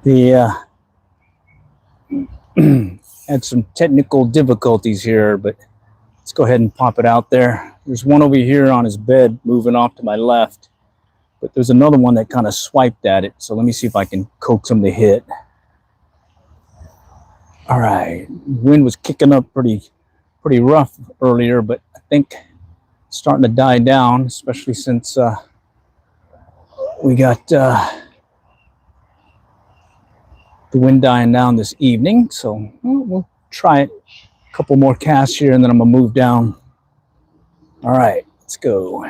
The had some technical difficulties here, but let's go ahead and pop it out there. There's one over here on his bed moving off to my left, but there's another one that kind of swiped at it. So let me see if I can coax him to hit. All right, wind was kicking up pretty rough earlier, but I think it's starting to die down, especially since we got the wind dying down this evening. So we'll try it. A couple more casts here, and then I'm gonna move down. All right, let's go.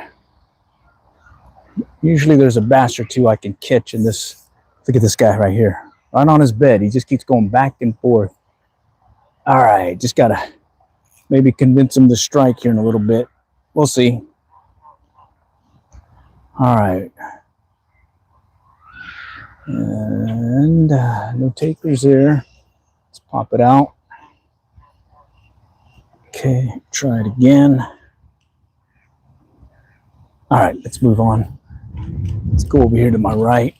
Usually there's a bass or two I can catch in this. Look at this guy right here, right on his bed. He just keeps going back and forth. All right, just gotta maybe convince him to strike here in a little bit. We'll see. All right. And no takers there. Let's pop it out. Okay, try it again. All right, let's move on. Let's go over here to my right.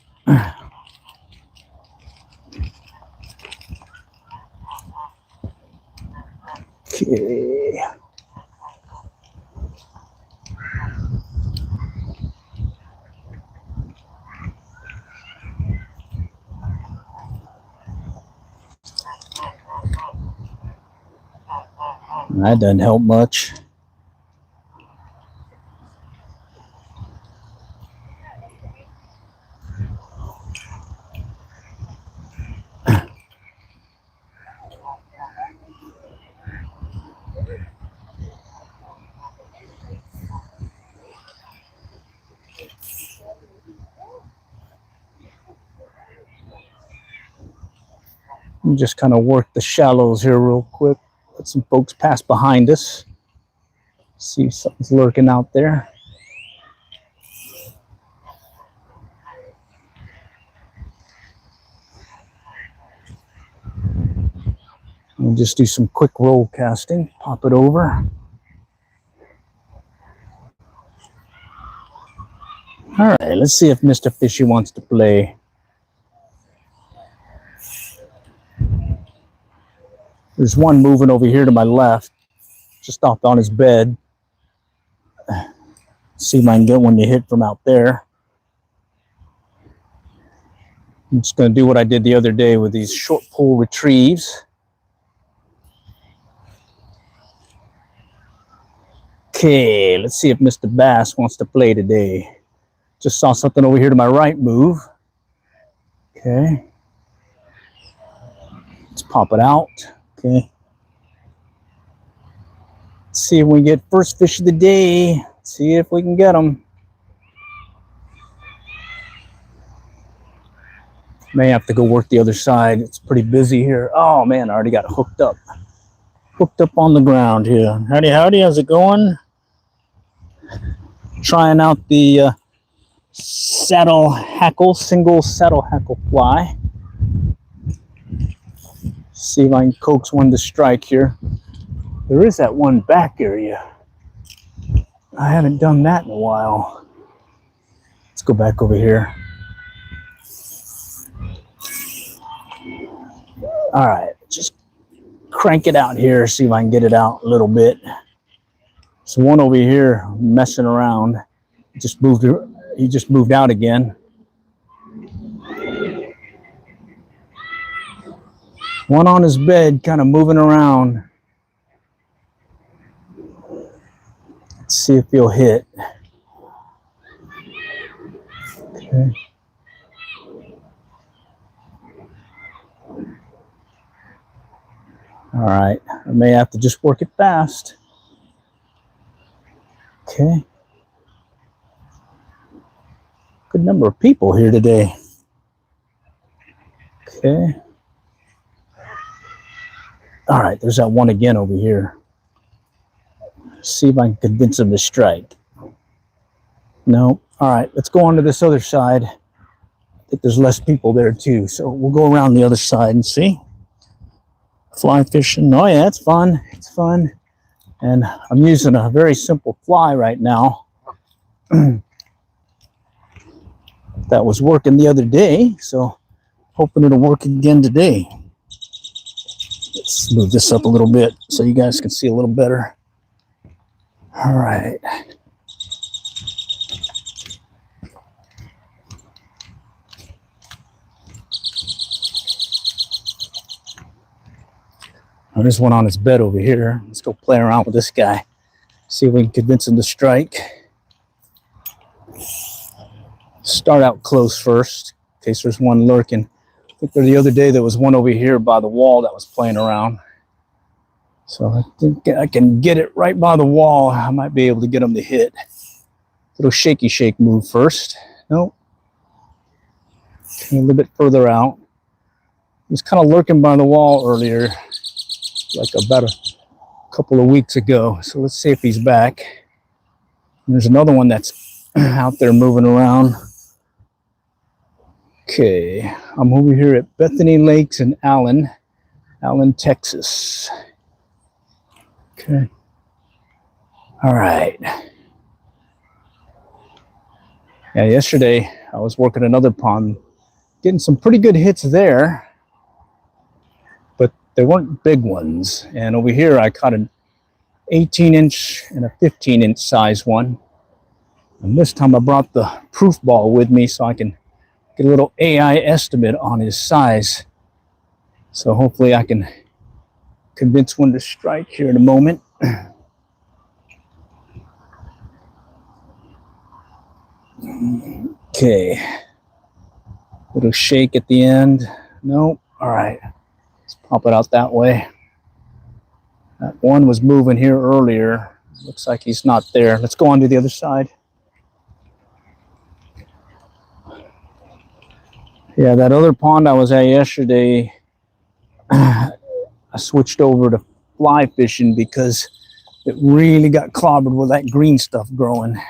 Okay. That doesn't help much. Just kind of work the shallows here real quick. Let some folks pass behind us. See if something's lurking out there. We'll just do some quick roll casting. Pop it over. All right, let's see if Mr. Fishy wants to play. There's one moving over here to my left, just off on his bed. See if I can get one to hit from out there. I'm just going to do what I did the other day with these short pole retrieves. Okay, let's see if Mr. Bass wants to play today. Just saw something over here to my right move. Okay. Let's pop it out. Okay. Let's see if we get first fish of the day. See if we can get them. May have to go work the other side. It's pretty busy here. Oh man, I already got hooked up. Hooked up on the ground here. Howdy, howdy, how's it going? Trying out the saddle hackle, single saddle hackle fly. See if I can coax one to strike here. There is that one back area. I haven't done that in a while. Let's go back over here. All right, just crank it out here, see if I can get it out a little bit. There's one over here messing around. He just moved out again. One on his bed, kind of moving around. Let's see if he'll hit. Okay. All right, I may have to just work it fast. Okay. Good number of people here today. Okay. All right, there's that one again over here. See if I can convince him to strike. No. All right, let's go on to this other side. I think there's less people there too, so we'll go around the other side and see. Fly fishing. Oh yeah, it's fun. It's fun. And I'm using a very simple fly right now. That was working the other day, so hoping it'll work again today. Let's move this up a little bit so you guys can see a little better. All right. There's one on his bed over here. Let's go play around with this guy. See if we can convince him to strike. Start out close first, in case there's one lurking. I think the other day there was one over here by the wall that was playing around. So I think I can get it right by the wall. I might be able to get him to hit. Little shaky shake move first. Nope. Okay, a little bit further out. He was kind of lurking by the wall earlier, like about a couple of weeks ago. So let's see if he's back. And there's another one that's out there moving around. Okay, I'm over here at Bethany Lakes in Allen, Texas. Okay. All right. Yeah, yesterday I was working another pond, getting some pretty good hits there, but they weren't big ones. And over here I caught an 18-inch and a 15-inch size one. And this time I brought the proof ball with me so I can get a little AI estimate on his size. So hopefully I can convince one to strike here in a moment. Okay. Little shake at the end. Nope. All right. Let's pop it out that way. That one was moving here earlier. Looks like he's not there. Let's go on to the other side. Yeah, that other pond I was at yesterday, I switched over to fly fishing because it really got clobbered with that green stuff growing.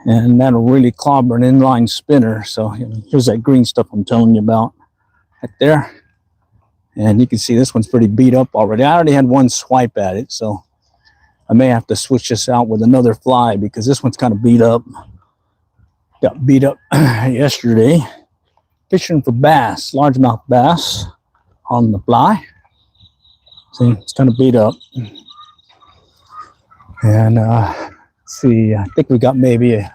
And that'll really clobber an inline spinner. So here's that green stuff I'm telling you about right there. And you can see this one's pretty beat up already. I already had one swipe at it, so I may have to switch this out with another fly because this one's kind of beat up. Got beat up yesterday. Fishing for bass, largemouth bass on the fly. See, it's kind of beat up. And let's see, I think we got maybe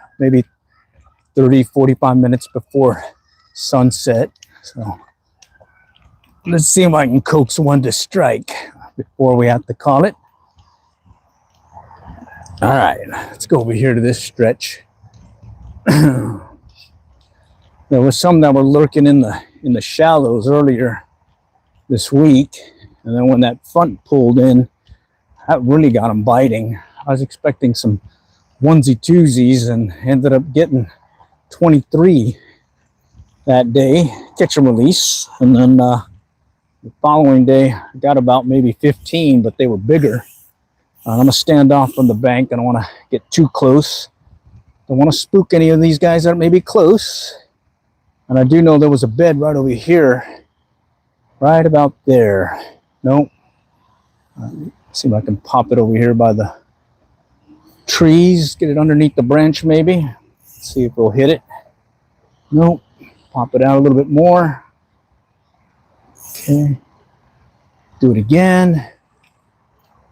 30, 45 minutes before sunset. So let's see if I can coax one to strike before we have to call it. All right, let's go over here to this stretch. There was some that were lurking in the shallows earlier this week, and then when that front pulled in, that really got them biting. I was expecting some onesie twosies and ended up getting 23 that day, catch and release, and then the following day I got about maybe 15, but they were bigger. I'm gonna stand off from the bank. I don't want to get too close. Don't want to spook any of these guys that may be close. And I do know there was a bed right over here, right about there. Nope. See if I can pop it over here by the trees, get it underneath the branch maybe. See if we'll hit it. Nope. Pop it out a little bit more. Okay. Do it again.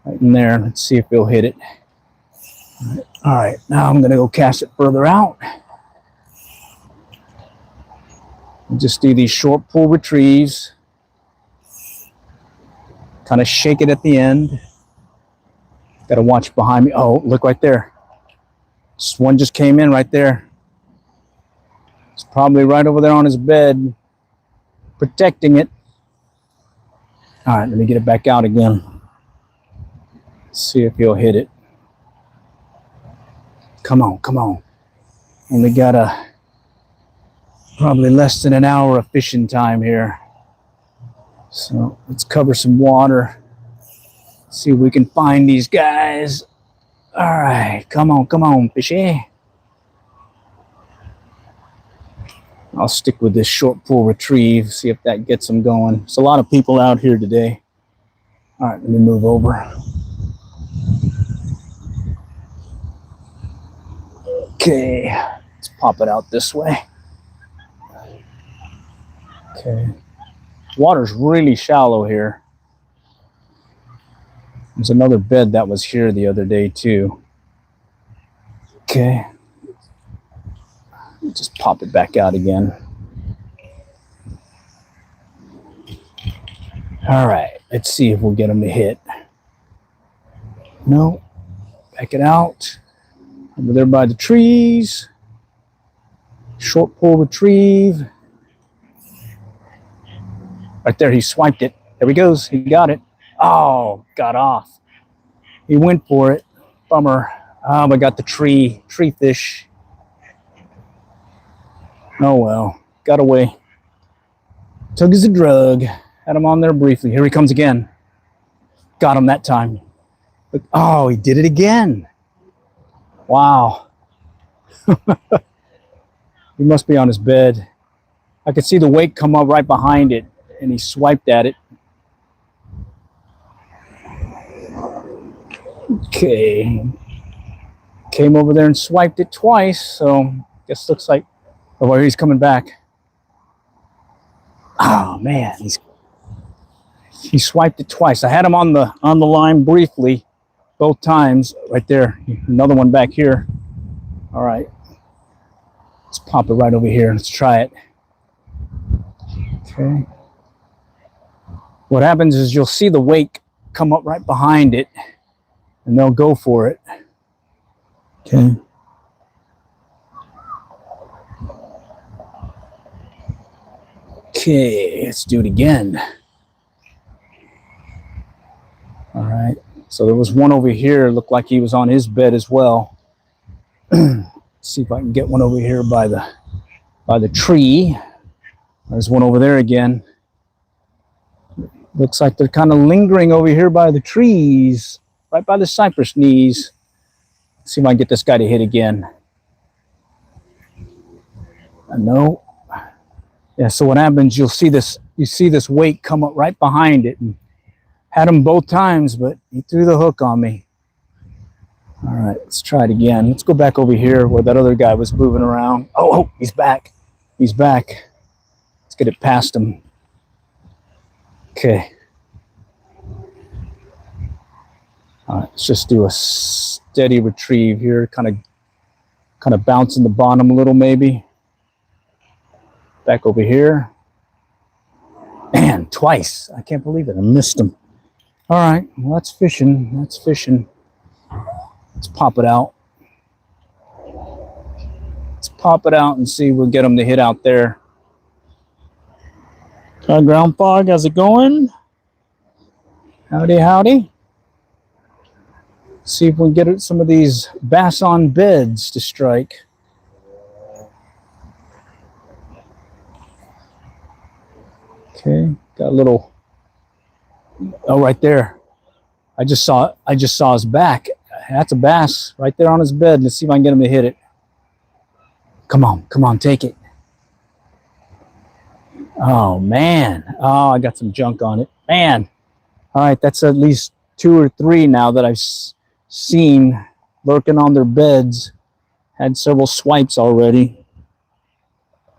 Right in there. Let's see if we'll hit it. All right. Now I'm going to go cast it further out. Just do these short pull retrieves. Kind of shake it at the end. Got to watch behind me. Oh, look right there. This one just came in right there. It's probably right over there on his bed, protecting it. All right, let me get it back out again. See if he'll hit it. Come on, come on. Only got probably less than an hour of fishing time here. So let's cover some water. See if we can find these guys. All right, come on, fishy. I'll stick with this short pull retrieve, see if that gets them going. There's a lot of people out here today. All right, let me move over. Okay, let's pop it out this way. Okay. Water's really shallow here. There's another bed that was here the other day too. Okay. Just pop it back out again. All right, let's see if we'll get them to hit. No, back it out. Over there by the trees. Short pull retrieve. Right there, he swiped it. There he goes, he got it. Oh, got off. He went for it. Bummer. Oh, we got the tree fish. Oh well, got away. Took as a drug. Had him on there briefly. Here he comes again. Got him that time. Oh, he did it again. Wow. He must be on his bed. I could see the wake come up right behind it, and he swiped at it. Okay. Came over there and swiped it twice, so guess looks like, oh, he's coming back. Oh man, he swiped it twice. I had him on the line briefly, both times. Right there, another one back here. All right, let's pop it right over here. Let's try it. Okay. What happens is you'll see the wake come up right behind it, and they'll go for it. Okay. Okay, let's do it again. All right, so there was one over here. Looked like he was on his bed as well. See if I can get one over here by the tree. There's one over there again. Looks like they're kind of lingering over here by the trees, right by the cypress knees. Let's see if I can get this guy to hit again. No. Yeah, so what happens, you see this wake come up right behind it, and had him both times, but he threw the hook on me. All right, let's try it again. Let's go back over here where that other guy was moving around. Oh, he's back. He's back. Let's get it past him. Okay. All right, let's just do a steady retrieve here, kind of bouncing the bottom a little maybe. Back over here. Man, twice. I can't believe it. I missed him. All right, well, that's fishing. That's fishing. Let's pop it out. Let's pop it out and see if we'll get them to hit out there. Hi, Ground Fog. How's it going? Howdy, howdy. See if we can get some of these bass on beds to strike. Okay, got a little. Oh, right there. I just saw his back. That's a bass right there on his bed. Let's see if I can get him to hit it. Come on, take it. Oh man. Oh, I got some junk on it. Man. All right, that's at least 2 or 3 now that I've seen lurking on their beds. Had several swipes already.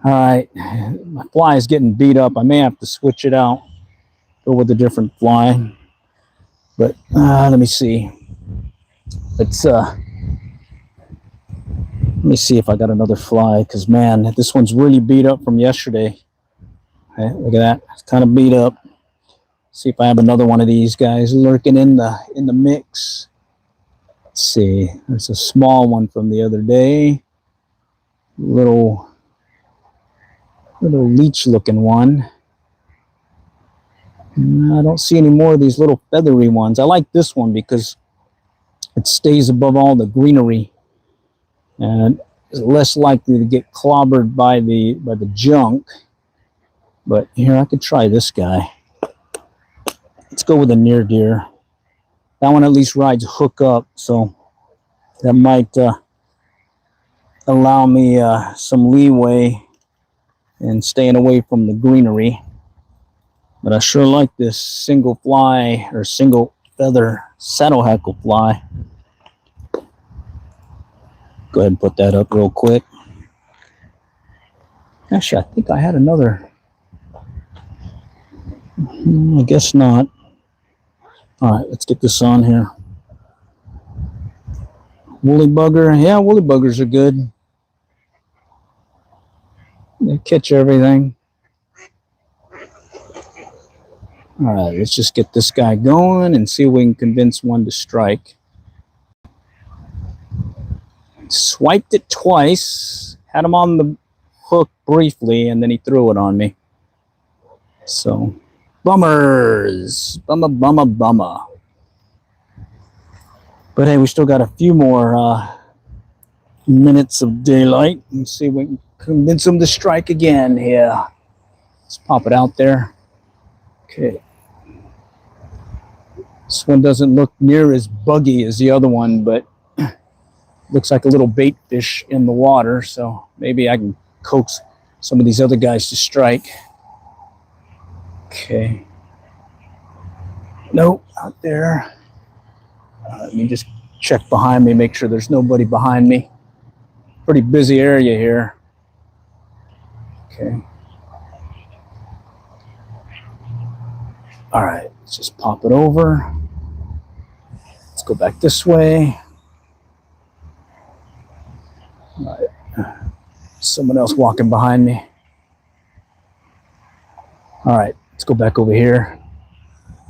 All right, my fly is getting beat up. I may have to switch it out, go with a different fly. But let me see. Let me see if I got another fly, because man, this one's really beat up from yesterday. Okay, look at that, it's kind of beat up. See if I have another one of these guys lurking in the mix. Let's see. There's a small one from the other day. Little leech looking one. I don't see any more of these little feathery ones. I like this one because it stays above all the greenery and is less likely to get clobbered by the junk. But here, I could try this guy. Let's go with a near deer. That one at least rides hook up, so that might allow me some leeway in staying away from the greenery. But I sure like this single fly or single feather saddle hackle fly. Go ahead and put that up real quick. Actually, I think I had another. I guess not. All right, let's get this on here. Woolly bugger. Yeah, woolly buggers are good. They catch everything. All right, let's just get this guy going and see if we can convince one to strike. Swiped it twice, had him on the hook briefly, and then he threw it on me. So, bummers. Bummer. But hey, we still got a few more minutes of daylight. Let's see if we can convince him to strike again here. Let's pop it out there. Okay. This one doesn't look near as buggy as the other one, but looks like a little bait fish in the water, so maybe I can coax some of these other guys to strike. Okay. Nope, out there. Let me just check behind me, make sure there's nobody behind me. Pretty busy area here. Okay. All right, let's just pop it over. Let's go back this way. All right. Someone else walking behind me. All right, let's go back over here.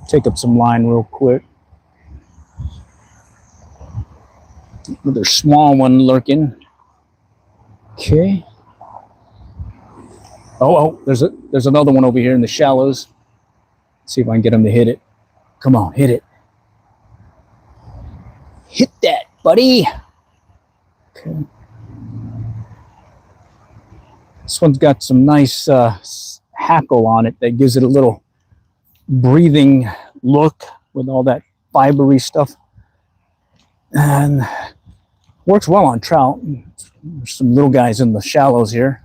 Take up some line real quick. Another small one lurking. Okay. Oh, there's another one over here in the shallows. Let's see if I can get him to hit it. Come on, hit it. Hit that, buddy. Okay. This one's got some nice hackle on it that gives it a little breathing look with all that fibery stuff. And works well on trout. There's some little guys in the shallows here.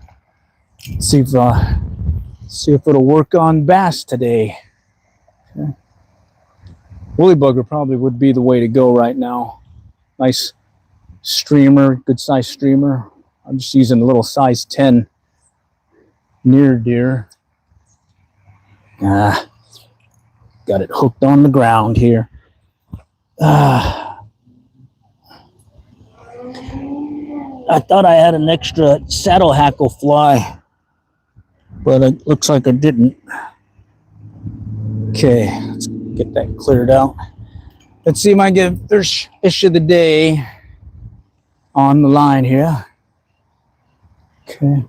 See if it'll work on bass today. Okay. Woolly bugger probably would be the way to go right now. Nice streamer, good size streamer. I'm just using a little size 10 near deer. Got it hooked on the ground here. I thought I had an extra saddle hackle fly, but it looks like I didn't. Okay, let's get that cleared out. Let's see if I can get first fish of the day on the line here. Okay.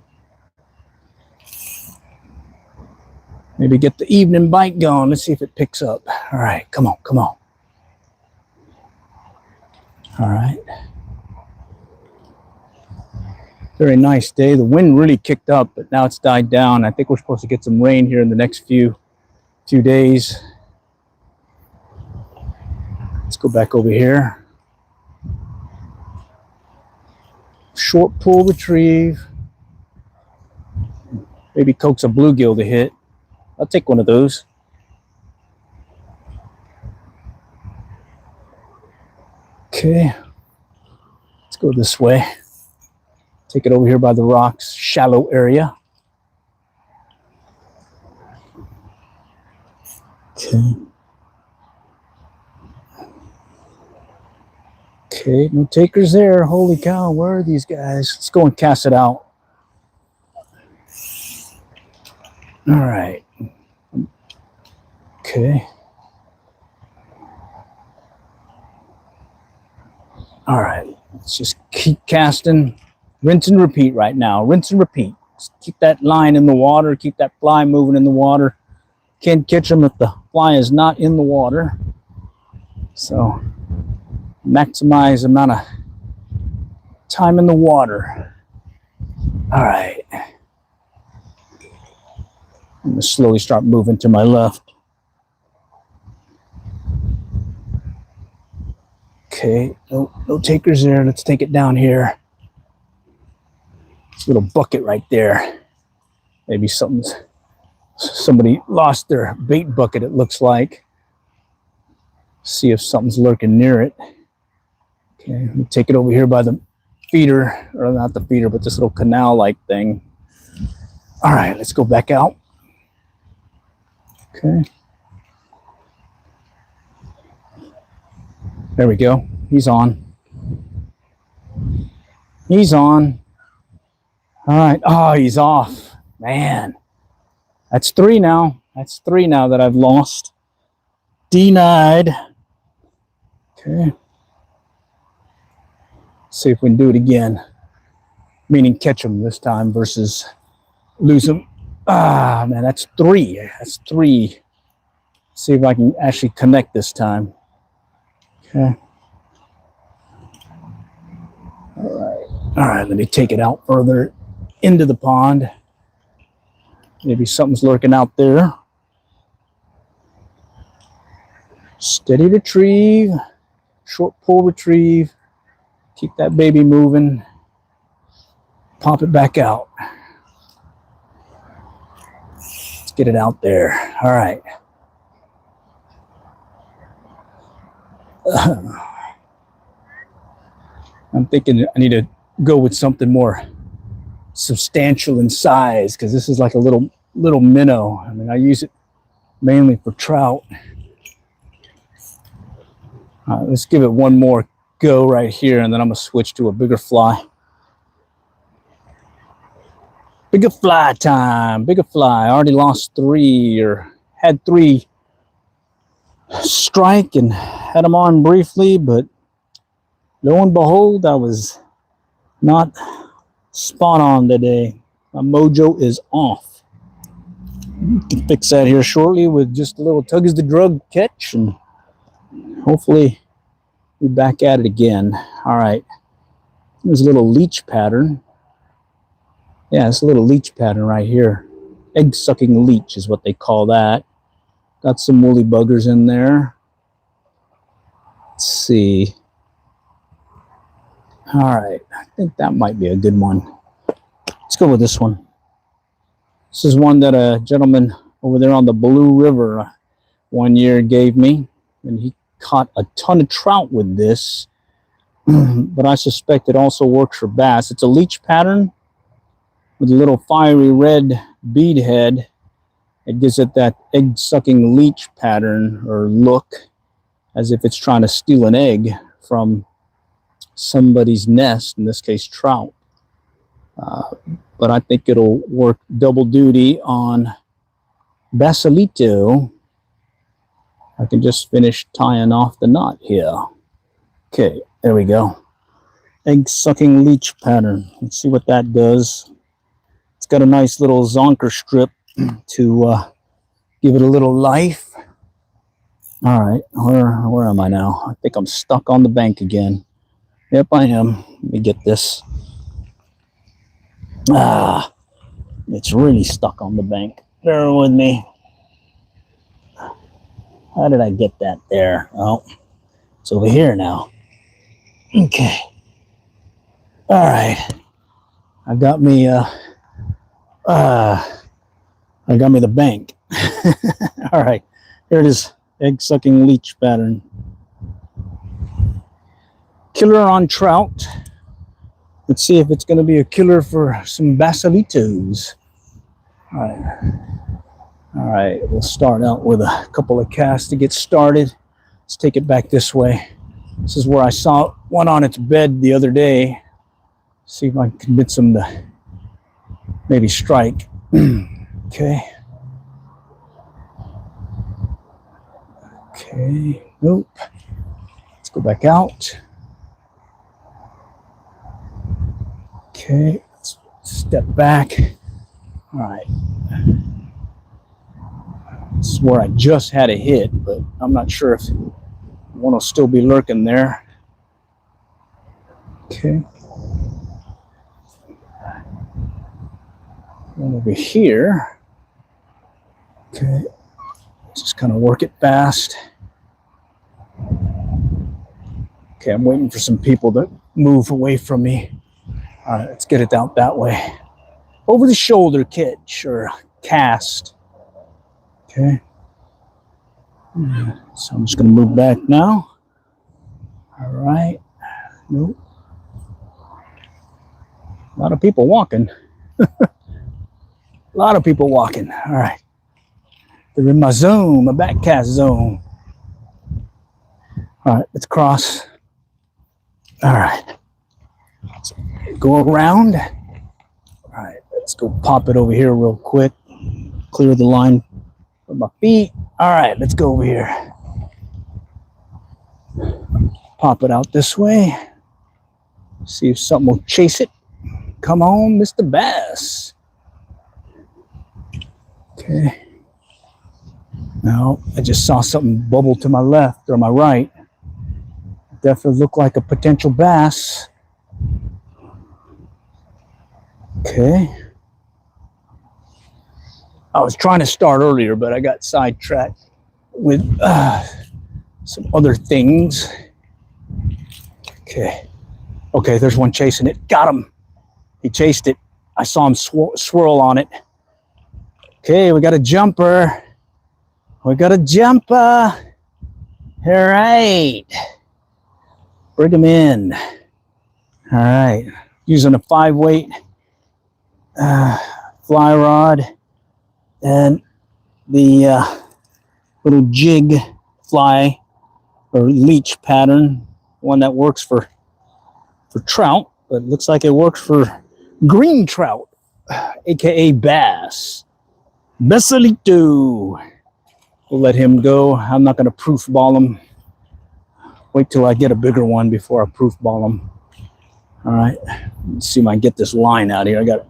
Maybe get the evening bite going. Let's see if it picks up. All right, come on. All right. Very nice day. The wind really kicked up, but now it's died down. I think we're supposed to get some rain here in the next few days. Let's go back over here. Short pull retrieve. Maybe coax a bluegill to hit. I'll take one of those. Okay. Let's go this way. Take it over here by the rocks, shallow area. Okay. Okay, no takers there. Holy cow, where are these guys? Let's go and cast it out. All right. Okay. All right, let's just keep casting. Rinse and repeat right now. Rinse and repeat. Just keep that line in the water. Keep that fly moving in the water. Can't catch them if the fly is not in the water. So maximize the amount of time in the water. All right. I'm going to slowly start moving to my left. Okay, no takers there. Let's take it down here. This little bucket right there. Maybe somebody lost their bait bucket, it looks like. See if something's lurking near it. Okay, let me take it over here by the feeder, or not the feeder, but this little canal-like thing. All right, let's go back out. Okay. There we go. He's on. He's on. All right. Oh, he's off. Man. That's 3 now. That's 3 now that I've lost. Denied. Okay. See if we can do it again. Meaning catch him this time versus lose him. Ah, man, that's 3. That's 3. See if I can actually connect this time. Okay. All right, let me take it out further into the pond. Maybe something's lurking out there. Steady retrieve. Short pull retrieve. Keep that baby moving. Pop it back out. Let's get it out there. All right. I'm thinking I need to go with something more substantial in size because this is like a little minnow. I mean, I use it mainly for trout. Let's give it one more go right here, and then I'm gonna switch to a bigger fly. Bigger fly time. Bigger fly. I already lost 3 or had 3 strike and had them on briefly, but lo and behold, I was not spot on today. My mojo is off. Can fix that here shortly with just a little tug is the drug catch, and hopefully we're back at it again. All right. There's a little leech pattern. Yeah, it's a little leech pattern right here. Egg sucking leech is what they call that. Got some woolly buggers in there. Let's see. All right, I think that might be a good one. Let's go with this one. This is one that a gentleman over there on the Blue River one year gave me, and he caught a ton of trout with this, but I suspect it also works for bass. It's a leech pattern with a little fiery red bead head. It gives it that egg-sucking leech pattern or look, as if it's trying to steal an egg from somebody's nest, in this case trout. But I think it'll work double duty on basalito. I can just finish tying off the knot here. Okay, there we go. Egg-sucking leech pattern. Let's see what that does. It's got a nice little zonker strip to give it a little life. All right, where am I now? I think I'm stuck on the bank again. Yep, I am. Let me get this. Ah, it's really stuck on the bank. Bear with me. How did I get that there? Oh, it's over here now. Okay. All right. I got me the bank. All right. Here it is. Egg-sucking leech pattern. Killer on trout. Let's see if it's going to be a killer for some basalitos. All right. All right. We'll start out with a couple of casts to get started. Let's take it back this way. This is where I saw one on its bed the other day. See if I can convince them to maybe strike. Okay. Okay. Nope. Let's go back out. Okay. Let's step back. All right. This is where I just had a hit, but I'm not sure if one will still be lurking there. Okay. One over here. Okay. Just kind of work it fast. Okay, I'm waiting for some people to move away from me. All right, let's get it out that way. Over the shoulder catch or cast. Okay. So I'm just going to move back now. All right. Nope. A lot of people walking. A lot of people walking. All right. They're in my zone, my back cast zone. All right, let's cross. All right, let's go around. All right, let's go pop it over here real quick. Clear the line with my feet. All right, let's go over here. Pop it out this way. See if something will chase it. Come on, Mr. Bass. Okay. Now, I just saw something bubble to my left or my right. Definitely looked like a potential bass. Okay. I was trying to start earlier, but I got sidetracked with some other things. Okay. Okay, there's one chasing it. Got him. He chased it. I saw him swirl on it. Okay, we got a jumper. We got a jumper. All right. Bring him in. All right. Using a 5-weight fly rod and the little jig fly or leech pattern, one that works for trout, but it looks like it works for green trout, aka bass. Basalito. We'll let him go. I'm not going to proof ball him. Wait till I get a bigger one before I proof ball him. All right. Let's see if I can get this line out here. I got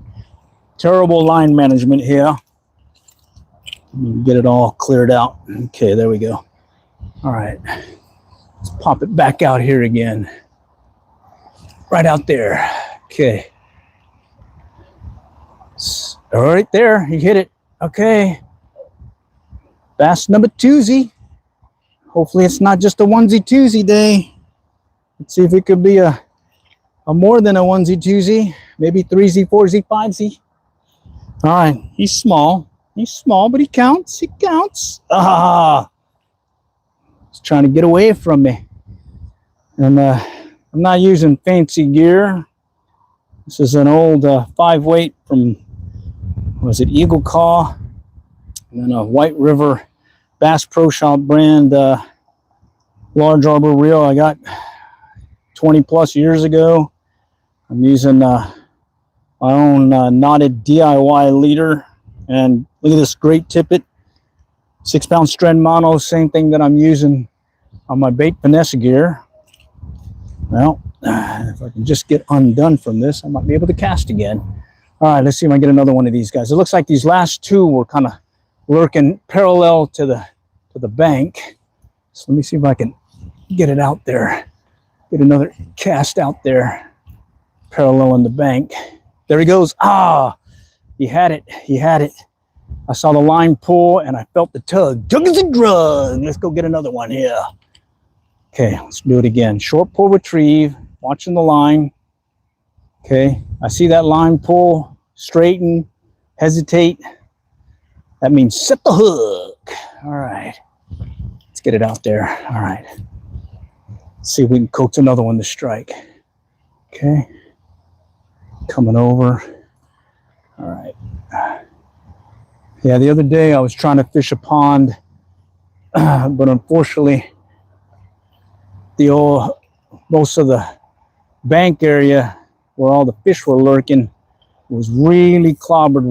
terrible line management here. Get it all cleared out. Okay, there we go. All right. Let's pop it back out here again. Right out there. Okay. All right there. He hit it. Okay. Bass number 2Z. Hopefully it's not just a onesie-twosie day. Let's see if it could be a more than a onesie-twosie. Maybe 3Z, 4Z, 5Z. All right. He's small. He's small, but he counts. He counts. Ah. He's trying to get away from me. And I'm not using fancy gear. This is an old 5-weight from, was it Eagle Claw? And then a White River Bass Pro Shop brand large arbor reel I got 20 plus years ago. I'm using my own knotted DIY leader. And look at this great tippet. 6-pound strand mono, same thing that I'm using on my bait finesse gear. Well, if I can just get undone from this, I might be able to cast again. All right, let's see if I can get another one of these guys. It looks like these last two were kind of lurking parallel to the bank. So let me see if I can get it out there. Get another cast out there, parallel in the bank. There he goes. Ah, he had it. He had it. I saw the line pull and I felt the tug. Tug is a drug. Let's go get another one here. Okay, let's do it again. Short pull retrieve, watching the line. Okay, I see that line pull, straighten, hesitate. That means set the hook. All right, let's get it out there. All right, let's see if we can coax another one to strike. Okay, coming over. All right. Yeah, the other day I was trying to fish a pond, but unfortunately, most of the bank area where all the fish were lurking was really clobbered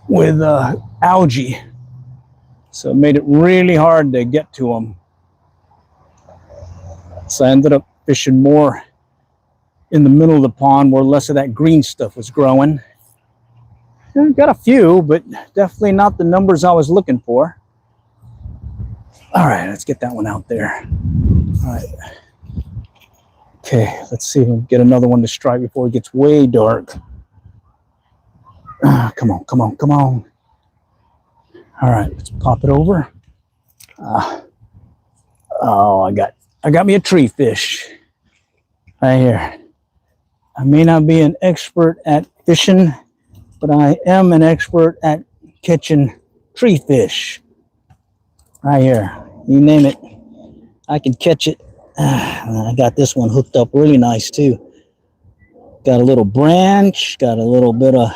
with algae, so it made it really hard to get to them. So I ended up fishing more in the middle of the pond where less of that green stuff was growing. Got a few, but definitely not the numbers I was looking for. All right, let's get that one out there. All right. Okay, let's see if we can get another one to strike before it gets way dark. Come on, come on, come on. All right, let's pop it over. Oh, I got me a tree fish right here. I may not be an expert at fishing, but I am an expert at catching tree fish. Right here, you name it, I can catch it. I got this one hooked up really nice too. Got a little branch, got a little bit of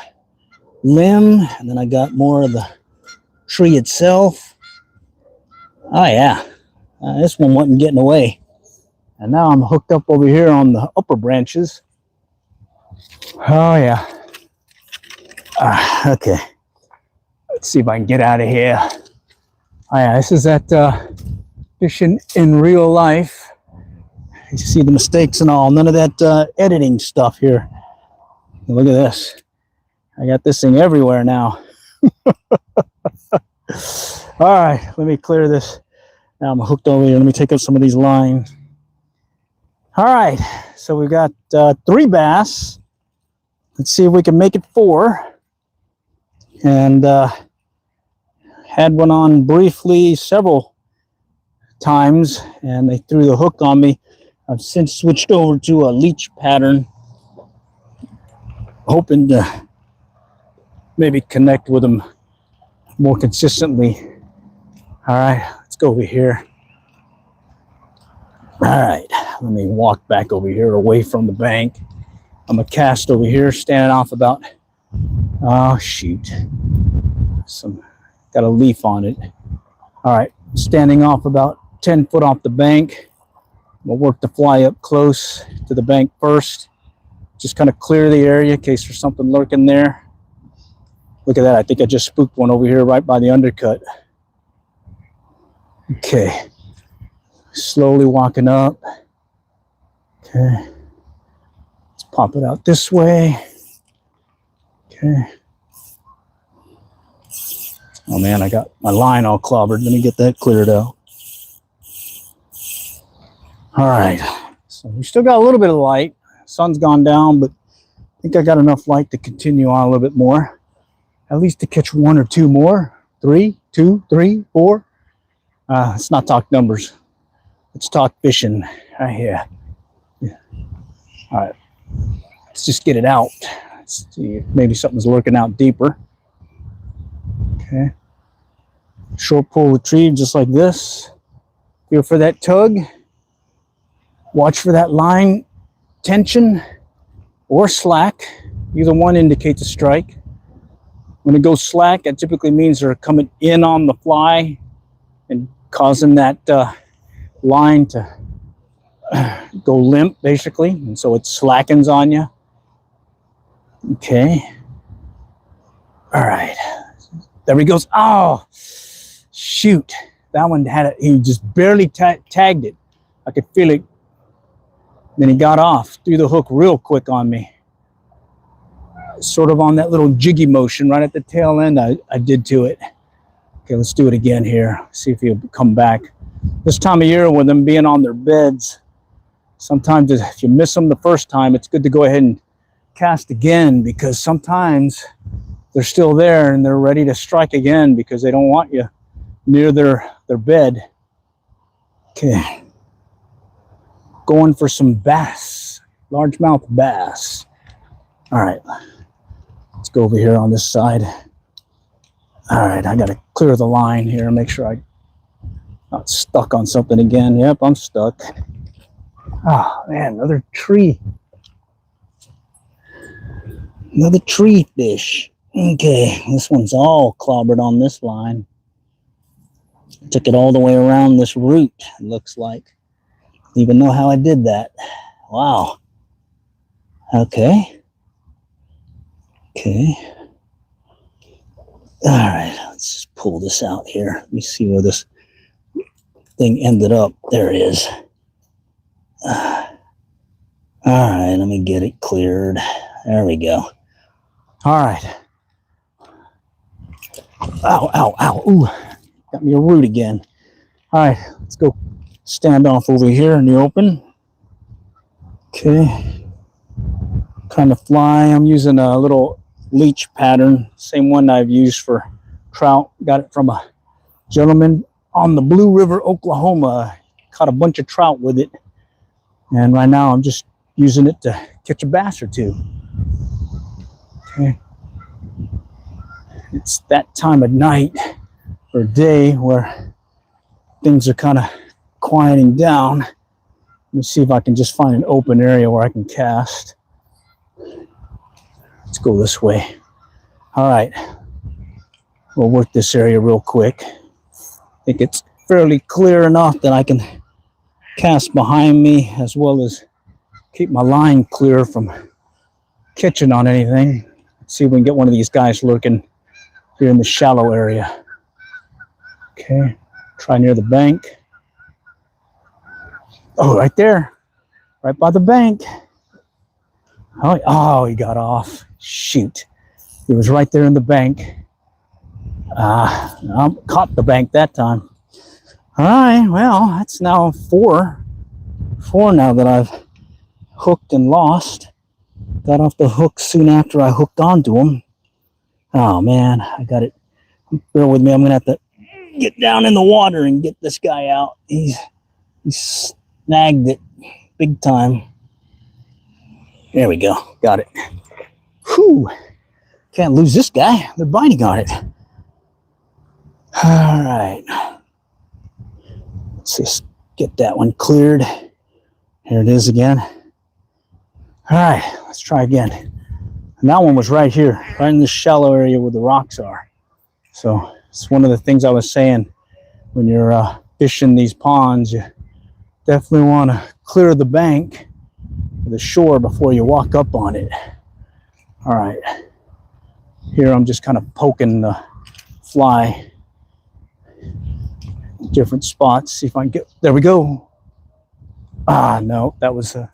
limb, and then I got more of the tree itself. Oh yeah, this one wasn't getting away. And now I'm hooked up over here on the upper branches. Oh yeah. Okay. Let's see if I can get out of here. Oh yeah, this is that fishing in real life. You see the mistakes and all. None of that editing stuff here. Look at this. I got this thing everywhere now. All right, let me clear this. Now I'm hooked over here. Let me take up some of these lines. All right, so we've got 3 bass. Let's see if we can make it 4. And had one on briefly several times, and they threw the hook on me. I've since switched over to a leech pattern, hoping to maybe connect with them more consistently. All right, let's go over here. All right, let me walk back over here away from the bank. I'm gonna cast over here, standing off about, oh shoot, got a leaf on it. All right, standing off about 10 foot off the bank. We'll work the fly up close to the bank first. Just kind of clear the area in case there's something lurking there. Look at that. I think I just spooked one over here right by the undercut. Okay. Slowly walking up. Okay. Let's pop it out this way. Okay. Oh man, I got my line all clobbered. Let me get that cleared out. All right, so we still got a little bit of light. Sun's gone down, but I think I got enough light to continue on a little bit more. At least to catch 1 or 2 more. 3, 2, 3, 4. Let's not talk numbers. Let's talk fishing right here. Yeah. All right, let's just get it out. Let's see if maybe something's lurking out deeper. Okay. Short pull retrieve just like this. Feel for that tug. Watch for that line tension or slack. Either one indicates a strike. When it goes slack, it typically means they're coming in on the fly and causing that line to go limp, basically. And so it slackens on you. Okay. All right. There he goes. Oh, shoot. That one had it. He just barely tagged it. I could feel it. Then he got off, threw the hook real quick on me. Sort of on that little jiggy motion right at the tail end I did to it. Okay, let's do it again here. See if he'll come back. This time of year, with them being on their beds, sometimes if you miss them the first time, it's good to go ahead and cast again, because sometimes they're still there and they're ready to strike again because they don't want you near their bed. Okay. Going for some bass, largemouth bass. All right, let's go over here on this side. All right, I gotta clear the line here, make sure I'm not stuck on something again. Yep, I'm stuck. Oh man, another tree. Another tree fish. Okay, this one's all clobbered on this line. Took it all the way around this root, it looks like. Even know how I did that. Wow. Okay. Okay. All right, let's just pull this out here. Let me see where this thing ended up. There it is. All right, let me get it cleared. There we go. All right. Ow, ow, ow. Ooh, got me a root again. All right, let's go stand off over here in the open. Okay. Kind of fly. I'm using a little leech pattern, same one I've used for trout. Got it from a gentleman on the Blue River, Oklahoma. Caught a bunch of trout with it. And right now I'm just using it to catch a bass or two. Okay. It's that time of night or day where things are kind of quieting down. Let me see if I can just find an open area where I can cast. Let's go this way. All right. We'll work this area real quick. I think it's fairly clear enough that I can cast behind me as well as keep my line clear from catching on anything. Let's see if we can get one of these guys lurking here in the shallow area. Okay, try near the bank. Oh, right there, right by the bank. Oh, he got off. Shoot, he was right there in the bank. I caught the bank that time. All right, well, that's now four now that I've hooked and lost. Got off the hook soon after I hooked onto him. Oh man, I got it. Bear with me, I'm gonna have to get down in the water and get this guy out. He snagged it big time. There we go, got it. Whew, can't lose this guy. They're biting on it. All right, let's just get that one cleared. Here it is again. All right, let's try again. And that one was right here, right in this shallow area where the rocks are. So it's one of the things I was saying, when you're fishing these ponds, you definitely want to clear the bank or the shore before you walk up on it. All right, here I'm just kind of poking the fly in different spots, see if I can get, there we go. Ah, no, that was a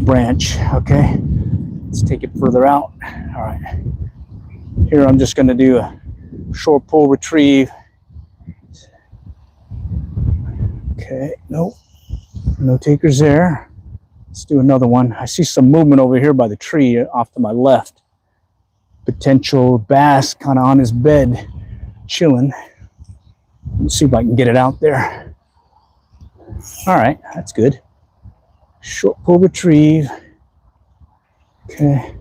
branch. Okay, let's take it further out. All right, here I'm just going to do a short pull retrieve. Okay, nope, no takers there. Let's do another one. I see some movement over here by the tree off to my left. Potential bass kind of on his bed, chilling. Let's see if I can get it out there. All right, that's good. Short pull retrieve. Okay.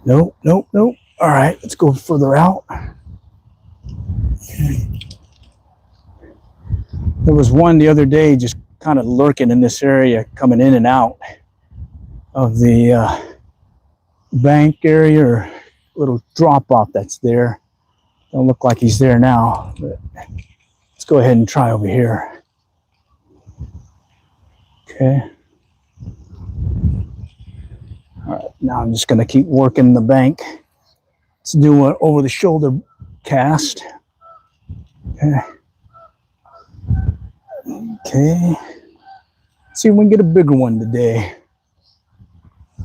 Nope, nope, nope. All right, let's go further out. Okay. There was one the other day just kind of lurking in this area, coming in and out of the bank area or little drop off that's there. Don't look like he's there now, but let's go ahead and try over here. Okay. All right, now I'm just going to keep working the bank. Let's do an over the shoulder cast. Okay. Okay. See if we can get a bigger one today.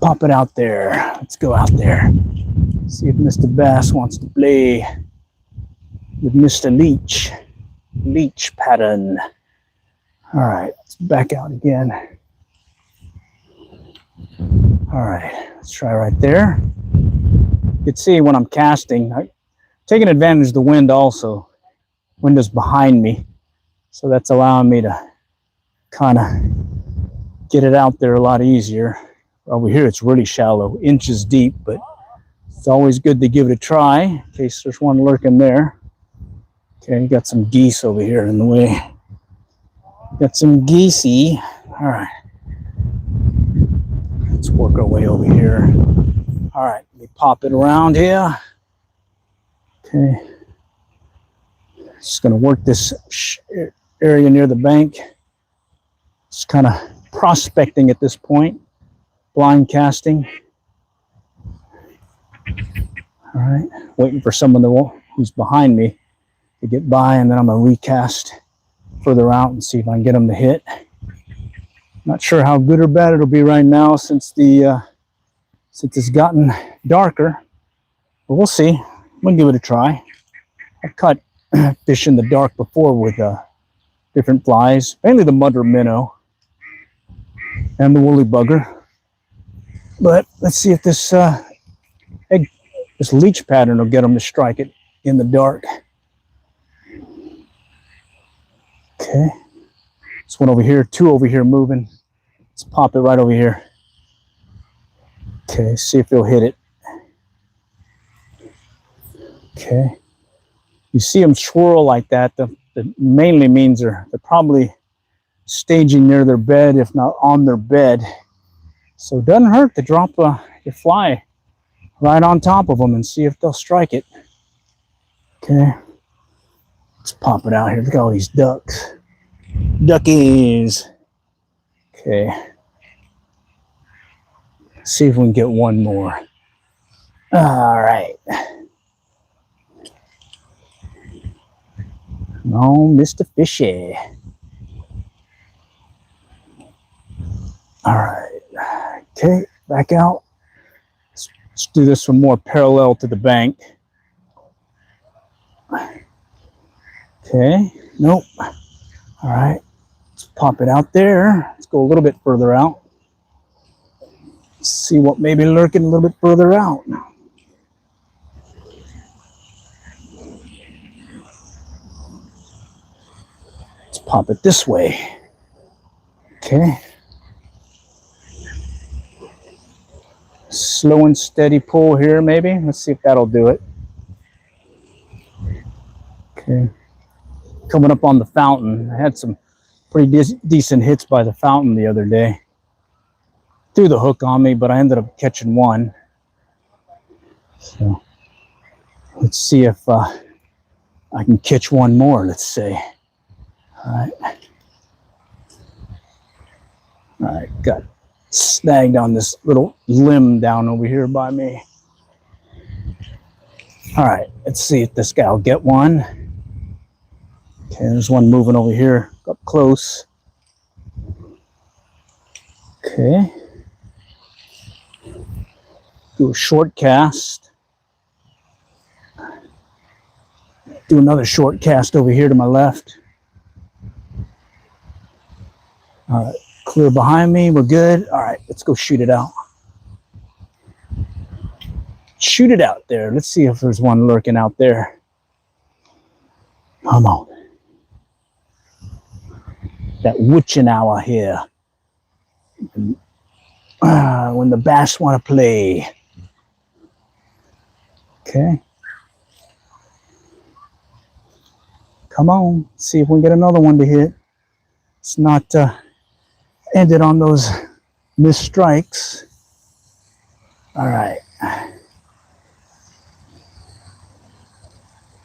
Pop it out there. Let's go out there. See if Mr. Bass wants to play with Mr. Leech. Leech pattern. All right, let's back out again. All right, let's try right there. You can see when I'm casting, I'm taking advantage of the wind also. Wind is behind me, so that's allowing me to kind of get it out there a lot easier. Over here, it's really shallow, inches deep, but it's always good to give it a try in case there's one lurking there. Okay, got some geese over here in the way. Got some geesey. All right. Let's work our way over here. All right, let me pop it around here. Okay. Just gonna work this area near the bank. Just kind of prospecting at this point. Blind casting. All right, waiting for someone who's behind me to get by, and then I'm gonna recast further out and see if I can get them to hit. Not sure how good or bad it'll be right now since it's gotten darker, but we'll see. I'm gonna give it a try. I've caught fish in the dark before with different flies, mainly the mudder minnow and the woolly bugger. But let's see if this this leech pattern will get them to strike it in the dark. Okay, this one over here, two over here moving. Let's pop it right over here. Okay, see if he'll hit it. Okay, you see them swirl like that. That mainly means they're probably staging near their bed, if not on their bed. So it doesn't hurt to drop your fly right on top of them and see if they'll strike it. Okay. Let's pop it out here. Look at all these ducks. Duckies. Okay. See if we can get one more. All right. No, Mr. Fishy. All right. Okay, back out. Let's do this one more parallel to the bank. Okay, nope. All right, let's pop it out there. Let's go a little bit further out. Let's see what may be lurking a little bit further out. Let's pop it this way. Okay. Slow and steady pull here, maybe. Let's see if that'll do it. Okay. Coming up on the fountain. I had some pretty decent hits by the fountain the other day. Threw the hook on me, but I ended up catching one. So let's see if I can catch one more, let's say. All right. All right, got snagged on this little limb down over here by me. All right, let's see if this guy will get one. Okay, there's one moving over here, up close. Okay. Do a short cast. Do another short cast over here to my left. All right, clear behind me, we're good. All right, let's go shoot it out. Shoot it out there. Let's see if there's one lurking out there. Come on. That witching hour here. When the bass want to play. Okay. Come on. See if we can get another one to hit. It's not ended on those missed strikes. All right.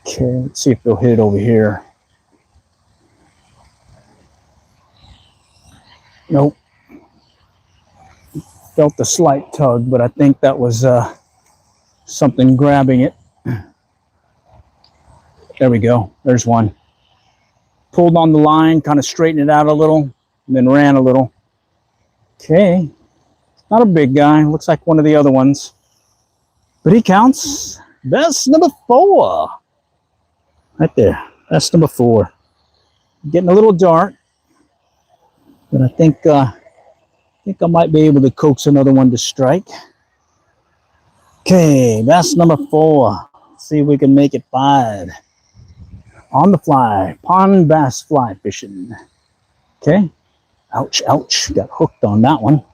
Okay, let's see if they'll hit over here. Nope. Felt a slight tug, but I think that was something grabbing it. There we go. There's one. Pulled on the line, kind of straightened it out a little, and then ran a little. Okay. Not a big guy. Looks like one of the other ones. But he counts. That's number 4. Right there. That's number 4. Getting a little dark. But I think I might be able to coax another one to strike. Okay, that's number 4. Let's see if we can make it 5. On the fly, pond bass fly fishing. Okay. Ouch, ouch. Got hooked on that one.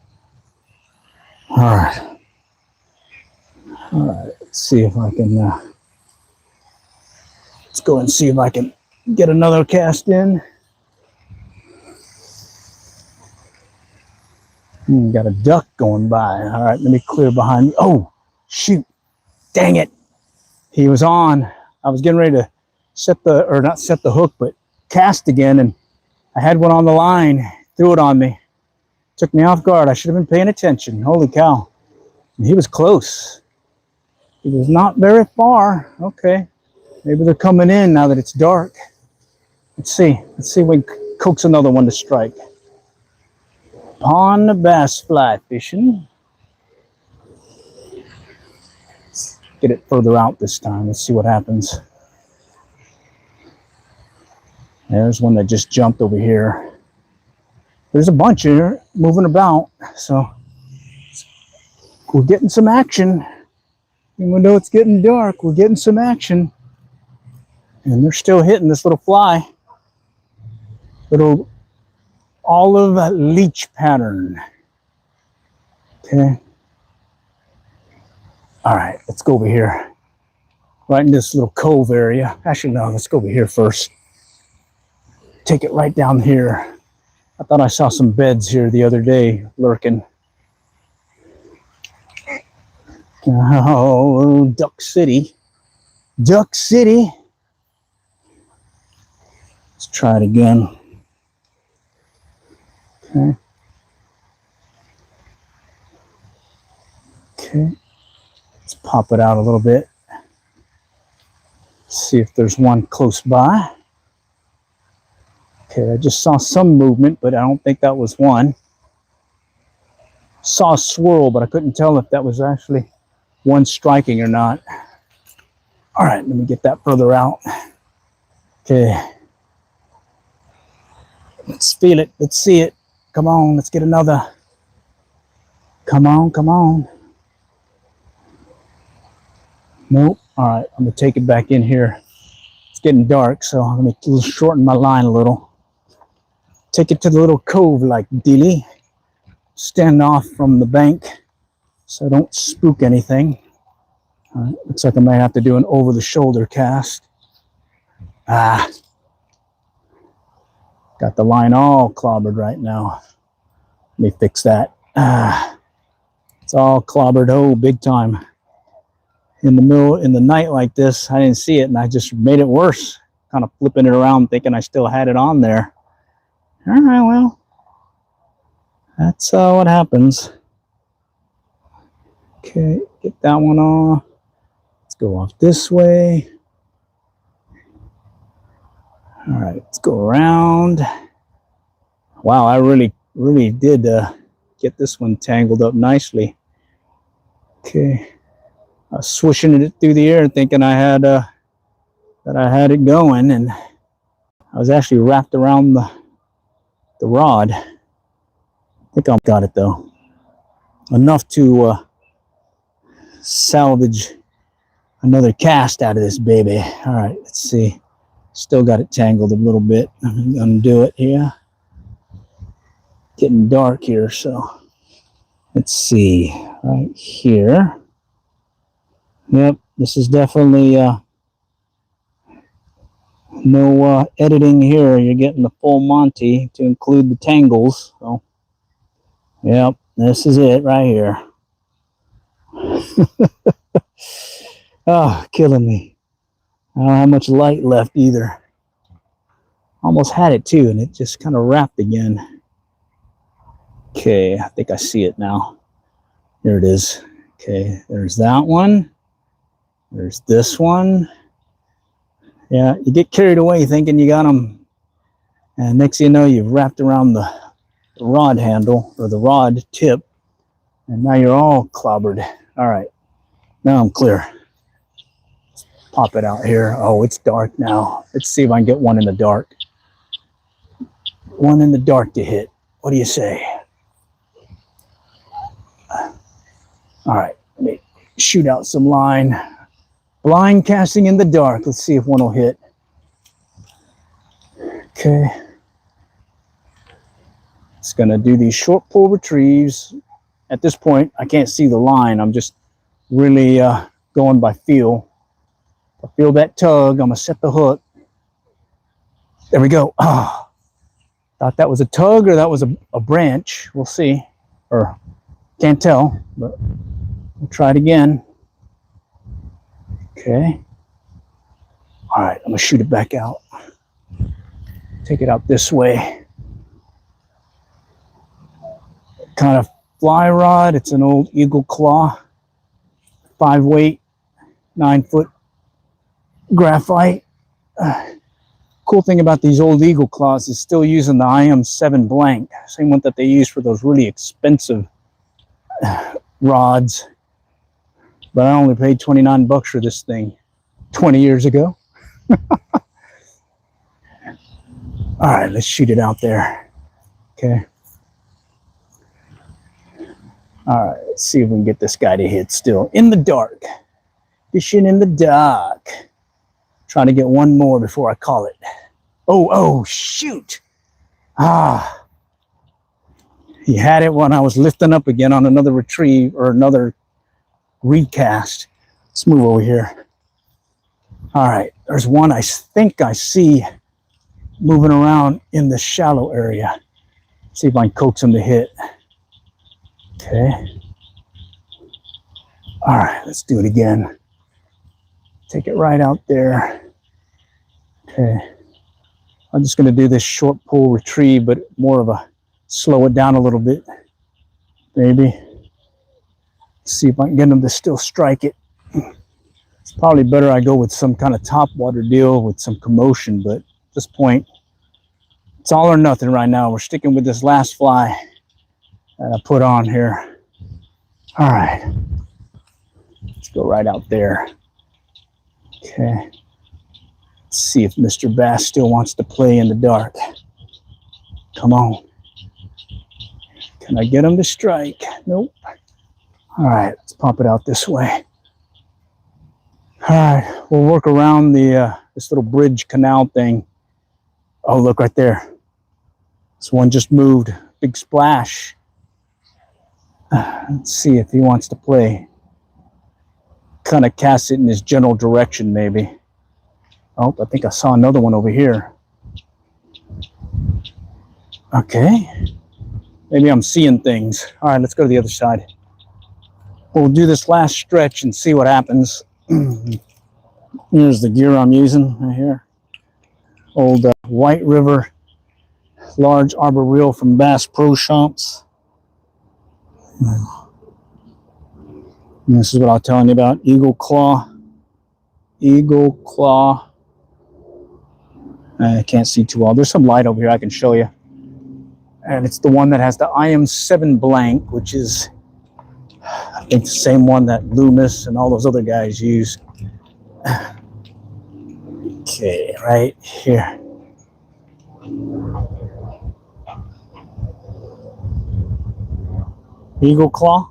All right. All right. Let's see if I can. Let's go and see if I can get another cast in. Got a duck going by. All right. Let me clear behind me. Oh, shoot. Dang it. He was on. I was getting ready to not set the hook, but cast again, and I had one on the line, threw it on me. Took me off guard. I should have been paying attention. Holy cow. And he was close. He was not very far. Okay. Maybe they're coming in now that it's dark. Let's see. Let's see if we can coax another one to strike. Pond bass fly fishing. Let's get it further out this time. Let's see what happens. There's one that just jumped over here. There's a bunch here moving about, so we're getting some action. Even though it's getting dark, we're getting some action. And they're still hitting this little fly. Little olive leech pattern. Okay. All right, let's go over here. Right in this little cove area. Actually, no, let's go over here first. Take it right down here. I thought I saw some beds here the other day lurking. Oh, Duck City. Duck City. try it again. Okay. Okay. Let's pop it out a little bit. See if there's one close by. Okay, I just saw some movement, but I don't think that was one. Saw a swirl, but I couldn't tell if that was actually one striking or not. All right, let me get that further out. Okay. Let's feel it. Let's see it. Come on, let's get another. Come on, come on. Nope. All right, I'm gonna take it back in here. It's getting dark, so I'm gonna shorten my line a little. Take it to the little cove like dilly. Stand off from the bank so I don't spook anything. All right, looks like I might have to do an over-the-shoulder cast. Ah. Got the line all clobbered right now. Let me fix that. It's all clobbered. Oh, big time. In the night like this, I didn't see it, and I just made it worse. Kind of flipping it around, thinking I still had it on there. All right, well, that's what happens. Okay, get that one off. Let's go off this way. All right, let's go around. Wow, I really did get this one tangled up nicely. Okay, I was swishing it through the air, thinking I had that I had it going, and I was actually wrapped around the rod. I think I got it though, enough to salvage another cast out of this baby. All right, let's see. Still got it tangled a little bit. I'm gonna undo it here. Getting dark here, so let's see right here. Yep, this is definitely no editing here. You're getting the full Monty to include the tangles. So, yep, this is it right here. Oh, killing me. I don't have much light left either. Almost had it too, and it just kind of wrapped again. Okay, I think I see it now. There it is. Okay, there's that one. There's this one. Yeah, you get carried away thinking you got them, and next thing you know, you've wrapped around the rod handle or the rod tip, and now you're all clobbered. All right, now I'm clear. Let's pop it out here. Oh, it's dark now. Let's see if I can get one in the dark. One in the dark to hit. What do you say? All right, let me shoot out some line. Blind casting in the dark. Let's see if one will hit. Okay. It's going to do these short pull retrieves. At this point, I can't see the line. I'm just really going by feel. If I feel that tug, I'm going to set the hook. There we go. Oh, thought that was a tug or that was a branch. We'll see. Or can't tell, but we'll try it again. Okay. All right, I'm going to shoot it back out. Take it out this way. Kind of fly rod. It's an old Eagle Claw. 5-weight, 9-foot graphite. Cool thing about these old Eagle Claws is still using the IM7 blank. Same one that they use for those really expensive rods. But I only paid 29 bucks for this thing 20 years ago. All right, let's shoot it out there. Okay. All right, let's see if we can get this guy to hit still. In the dark. Fishing in the dark. Trying to get one more before I call it. Oh, shoot. Ah. He had it when I was lifting up again on another retrieve or another recast. Let's move over here. All right, there's one I think I see moving around in the shallow area. See if I can coax him to hit. Okay. All right, let's do it again. Take it right out there. Okay. I'm just going to do this short pull retrieve, but more of a slow it down a little bit, maybe. See if I can get them to still strike it. It's probably better I go with some kind of top water deal with some commotion, but at this point, it's all or nothing right now. We're sticking with this last fly that I put on here. All right, let's go right out there. Okay. Let's see if Mr. Bass still wants to play in the dark. Come on. Can I get him to strike? Nope. All right, let's pop it out this way. All right, we'll work around the this little bridge canal thing. Oh, look right there. This one just moved. Big splash. Let's see if he wants to play. Kind of cast it in his general direction, maybe. Oh, I think I saw another one over here. Okay. Maybe I'm seeing things. All right, let's go to the other side. We'll do this last stretch and see what happens. Here's the gear I'm using right here. Old White River large arbor reel from Bass Pro Shops. And this is what I was telling you about. Eagle Claw. Eagle Claw. I can't see too well. There's some light over here I can show you. And it's the one that has the IM7 blank, which is, I think, the same one that Loomis and all those other guys use. Okay, right here. Eagle Claw.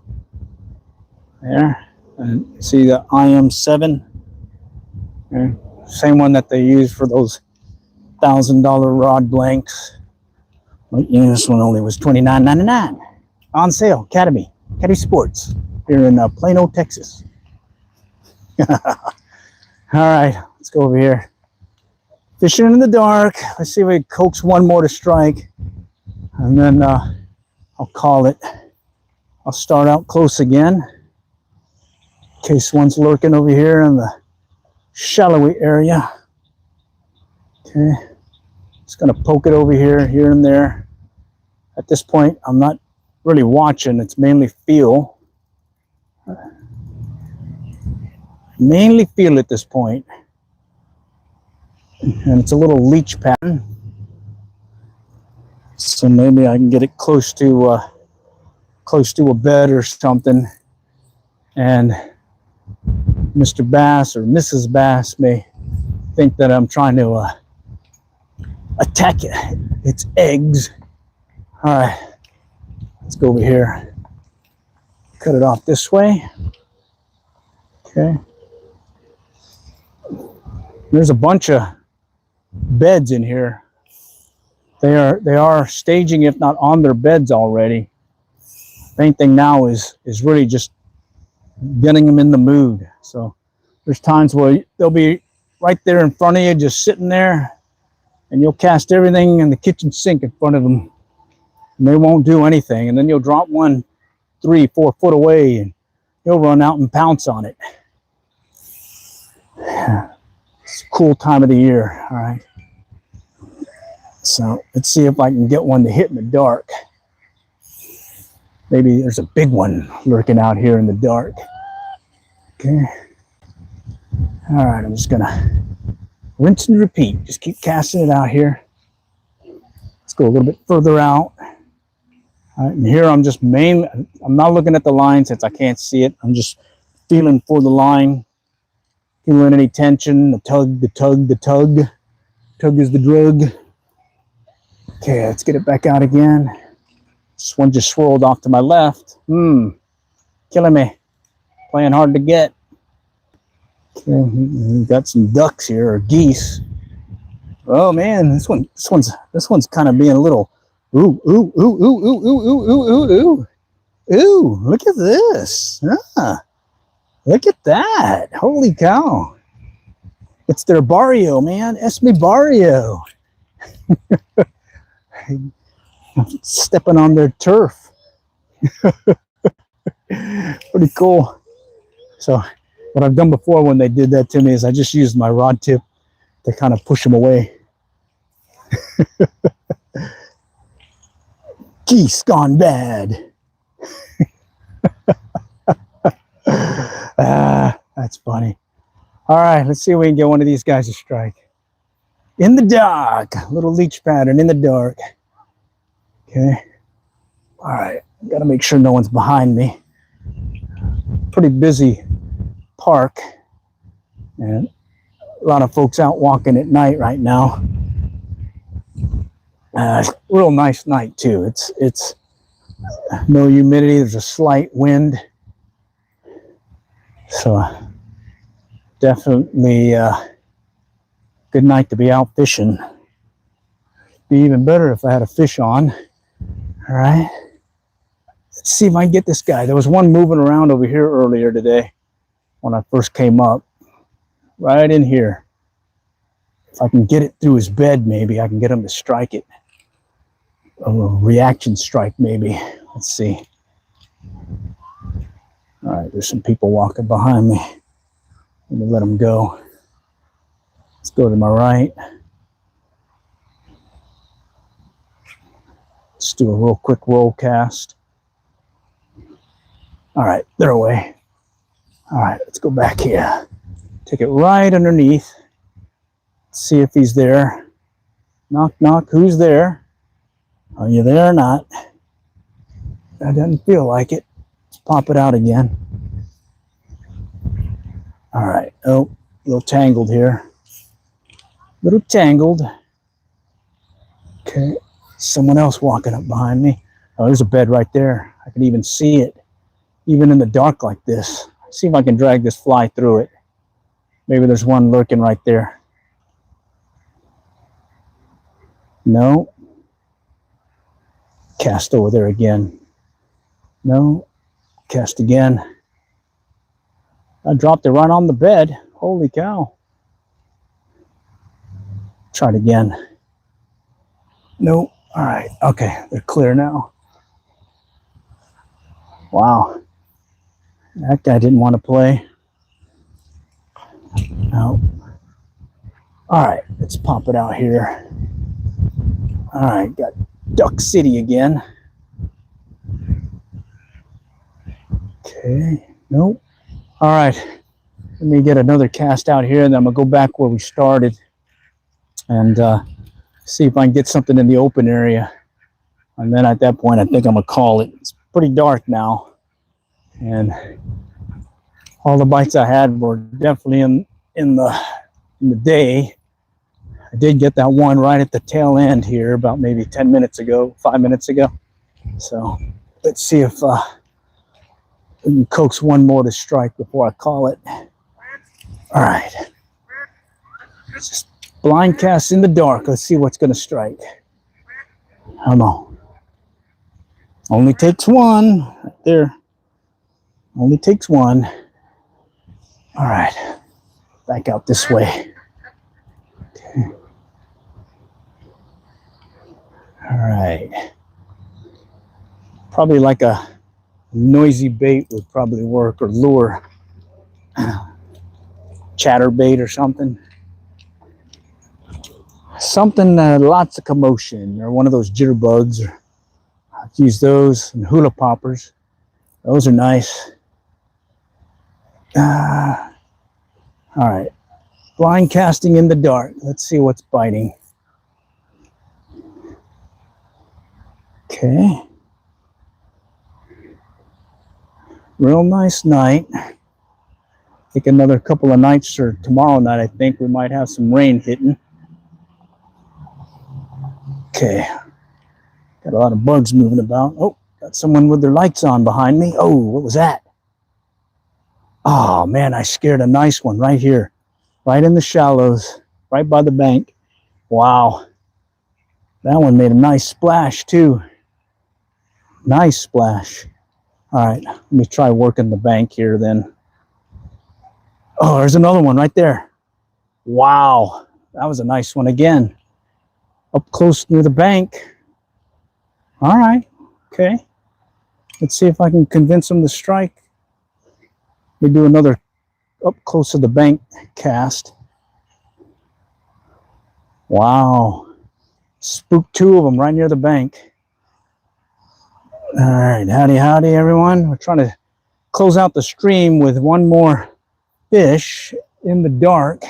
There. And see the IM7? There. Same one that they use for those $1,000 rod blanks. Well, you know, this one only was $29.99 on sale. Caddy Sports here in Plano, Texas. All right, let's go over here. Fishing in the dark. Let's see if we can coax one more to strike, and then I'll call it. I'll start out close again in case one's lurking over here in the shallowy area. Okay, just gonna poke it over here and there. At this point, I'm not really watching, it's mainly feel. Mainly feel at this point. And it's a little leech pattern. So maybe I can get it close to a bed or something. And Mr. Bass or Mrs. Bass may think that I'm trying to attack its eggs. All right, let's go over here. Cut it off this way. Okay. There's a bunch of beds in here. They are staging, if not on their beds already. Main thing now is really just getting them in the mood. So there's times where they'll be right there in front of you, just sitting there, and you'll cast everything in the kitchen sink in front of them, and they won't do anything. And then you'll drop one 3-4 foot away, and you'll run out and pounce on it. It's a cool time of the year. All right. So let's see if I can get one to hit in the dark. Maybe there's a big one lurking out here in the dark. Okay. All right, I'm just gonna rinse and repeat. Just keep casting it out here. Let's go a little bit further out. All right, and here I'm not looking at the line since I can't see it. I'm just feeling for the line. Feeling any tension, the tug. Tug is the drug. Okay, let's get it back out again. This one just swirled off to my left. Killing me. Playing hard to get. Okay, we've got some ducks here, or geese. Oh man, this one's kind of being a little ooh. Ooh, look at this. Look at that. Holy cow. It's their barrio, man. Esme barrio. Stepping on their turf. Pretty cool. So what I've done before when they did that to me is I just used my rod tip to kind of push them away. Geese gone bad. That's funny. All right, let's see if we can get one of these guys to strike. In the dark, little leech pattern in the dark. Okay. All right, got to make sure no one's behind me. Pretty busy park, and a lot of folks out walking at night right now. Real nice night too. It's no humidity. There's a slight wind, so definitely good night to be out fishing. Be even better if I had a fish on. All right. Let's see if I can get this guy. There was one moving around over here earlier today when I first came up. Right in here. If I can get it through his bed, maybe I can get him to strike it. A reaction strike, maybe. Let's see. All right, there's some people walking behind me. Let me let them go. Let's go to my right. Let's do a real quick roll cast. All right, they're away. All right, let's go back here. Take it right underneath. See if he's there. Knock, knock. Who's there? Are you there or not? That doesn't feel like it. Let's pop it out again. All right. Oh, a little tangled here. Little tangled. Okay. Someone else walking up behind me. Oh, there's a bed right there. I can even see it, even in the dark like this. See if I can drag this fly through it. Maybe there's one lurking right there. No. Cast over there again. No. Cast again. I dropped it right on the bed. Holy cow. Try it again. No. All right. Okay. They're clear now. Wow. That guy didn't want to play. No. All right. Let's pop it out here. All right. Got Duck City again. Okay. Nope. All right. Let me get another cast out here, and then I'm going to go back where we started and see if I can get something in the open area. And then at that point, I think I'm going to call it. It's pretty dark now. And all the bites I had were definitely in the day. I did get that one right at the tail end here about maybe 10 minutes ago, 5 minutes ago. So let's see if we can coax one more to strike before I call it. All right. Just blind cast in the dark. Let's see what's going to strike. Come on. Only takes one. Right there. Only takes one. All right. Back out this way. Okay. All right. Probably like a noisy bait would probably work, or lure. Chatter bait or something. Something lots of commotion, or one of those jitterbugs. Or I've used those, and hula poppers. Those are nice. All right. Blind casting in the dark. Let's see what's biting. Okay. Real nice night. I think another couple of nights, or tomorrow night, I think we might have some rain hitting. Okay. Got a lot of bugs moving about. Oh, got someone with their lights on behind me. Oh, what was that? Oh, man, I scared a nice one right here. Right in the shallows. Right by the bank. Wow. That one made a nice splash, too. Nice splash. All right, let me try working the bank here then. Oh, there's another one right there. Wow, that was a nice one again. Up close near the bank. All right, okay. Let's see if I can convince him to strike. We do another up close to the bank cast. Wow, Spooked two of them right near the bank. All right, howdy, everyone. We're trying to close out the stream with one more fish in the dark,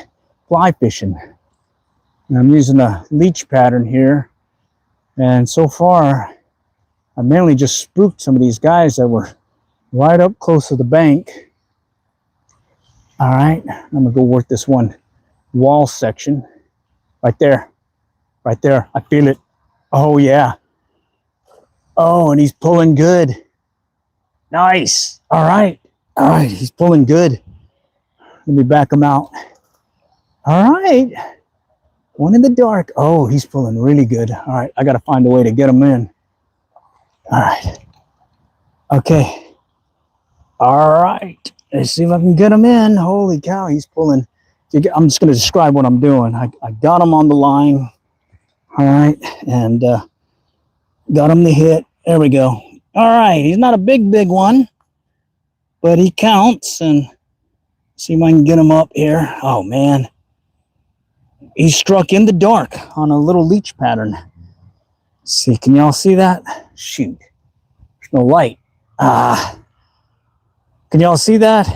fly fishing. And I'm using a leech pattern here. And so far, I mainly just spooked some of these guys that were right up close to the bank. All right, I'm gonna go work this one wall section. Right there, right there, I feel it. Oh yeah. Oh, and he's pulling good. Nice, all right, he's pulling good. Let me back him out. All right, one in the dark. Oh, he's pulling really good. All right, I gotta find a way to get him in. All right, okay. All right, let's see if I can get him in. Holy cow, he's pulling. I'm just going to describe what I'm doing. I got him on the line. All right, and got him to hit. There we go. All right, he's not a big one, but he counts. And see if I can get him up here. Oh, man. He struck in the dark on a little leech pattern. Let's see, can y'all see that? Shoot, there's no light. Can y'all see that?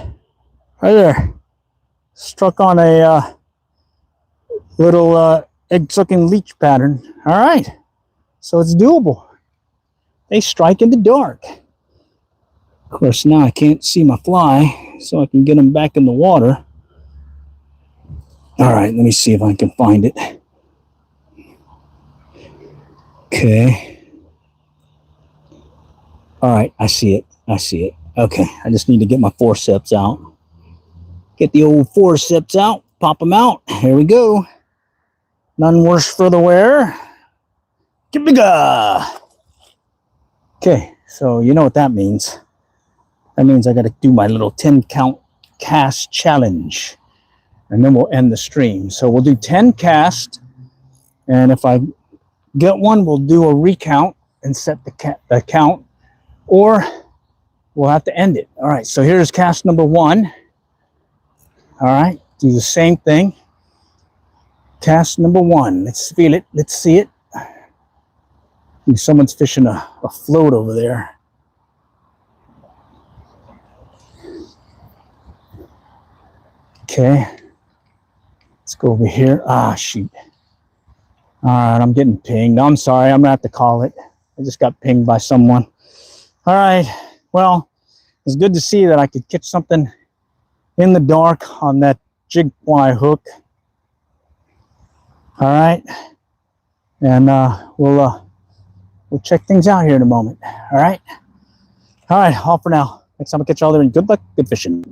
Right there. Struck on a little egg-sucking leech pattern. All right, so it's doable. They strike in the dark. Of course, now I can't see my fly, so I can get them back in the water. All right, let me see if I can find it. Okay. All right, I see it. Okay, I just need to get my forceps out. Get the old forceps out, pop them out. Here we go. None worse for the wear. Kibiga. Okay, so you know what that means. That means I got to do my little 10 count cast challenge. And then we'll end the stream. So we'll do 10 casts. And if I get one, we'll do a recount and set the count. Or we'll have to end it. All right, so here's cast number 1. All right, do the same thing. Cast number 1. Let's feel it. Let's see it. Someone's fishing a float over there. Okay. Let's go over here. Ah, shoot. All right, I'm getting pinged. I'm sorry. I'm going to have to call it. I just got pinged by someone. All right. Well, it's good to see that I could catch something in the dark on that jig fly hook. All right. And we'll check things out here in a moment. All right. All right. All for now. Next time I catch y'all there, and good luck, good fishing.